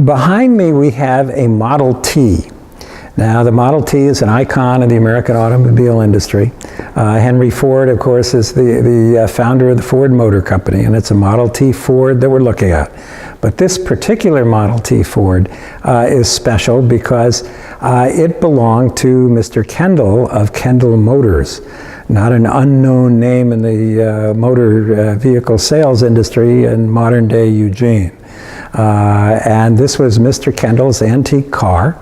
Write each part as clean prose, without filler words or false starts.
Behind me we have a Model T. Now, the Model T is an icon of the American automobile industry. Henry Ford, of course, is the founder of the Ford Motor Company, and it's a Model T Ford that we're looking at. But this particular Model T Ford is special because it belonged to Mr. Kendall of Kendall Motors, not an unknown name in the motor vehicle sales industry in modern-day Eugene. And this was Mr. Kendall's antique car.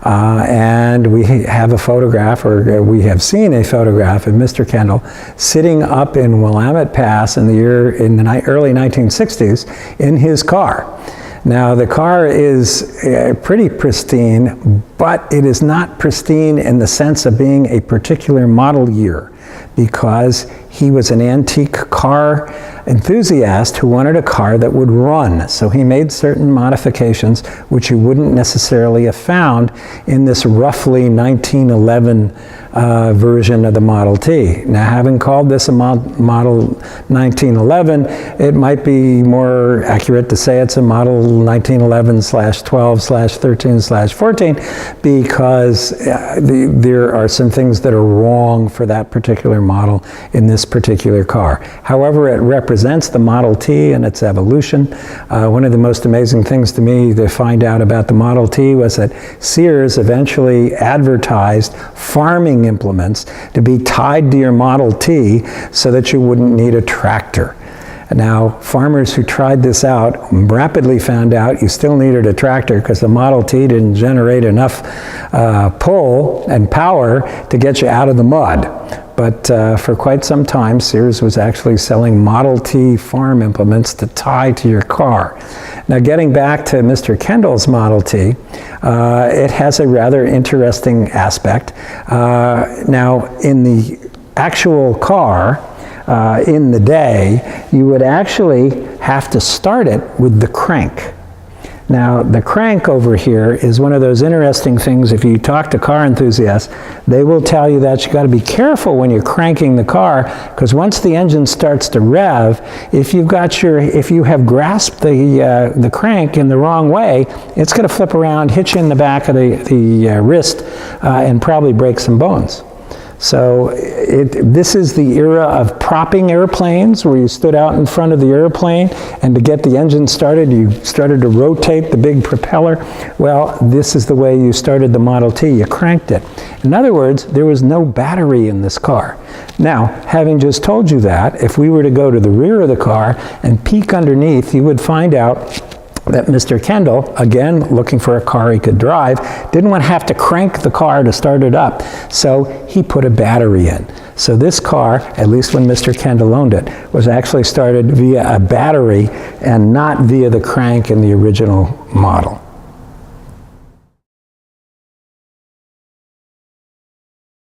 And we have a photograph, or we have seen a photograph of Mr. Kendall sitting up in Willamette Pass in the early 1960s in his car. Now, the car is pretty pristine, but it is not pristine in the sense of being a particular model year, because he was an antique car enthusiast who wanted a car that would run. So he made certain modifications which you wouldn't necessarily have found in this roughly 1911 version of the Model T. Now, having called this a Model 1911, it might be more accurate to say it's a Model 1911/12/13/14, because there are some things that are wrong for that particular model in this particular car. However, it represents the Model T and its evolution. One of the most amazing things to me to find out about the Model T was that Sears eventually advertised farming implements to be tied to your Model T so that you wouldn't need a tractor. Now, farmers who tried this out rapidly found out you still needed a tractor because the Model T didn't generate enough pull and power to get you out of the mud. But for quite some time, Sears was actually selling Model T farm implements to tie to your car. Now, getting back to Mr. Kendall's Model T, it has a rather interesting aspect. Now, in the actual car, in the day, you would actually have to start it with the crank. Now, the crank over here is one of those interesting things. If you talk to car enthusiasts, they will tell you that you got to be careful when you're cranking the car, because once the engine starts to rev, if you have grasped the crank in the wrong way, it's going to flip around, hit you in the back of the wrist, and probably break some bones. So this is the era of propping airplanes, where you stood out in front of the airplane, and to get the engine started, you started to rotate the big propeller. Well, this is the way you started the Model T. You cranked it. In other words, there was no battery in this car. Now, having just told you that, if we were to go to the rear of the car and peek underneath, you would find out that Mr. Kendall, again looking for a car he could drive, didn't want to have to crank the car to start it up, so he put a battery in. So this car, at least when Mr. Kendall owned it, was actually started via a battery and not via the crank in the original model.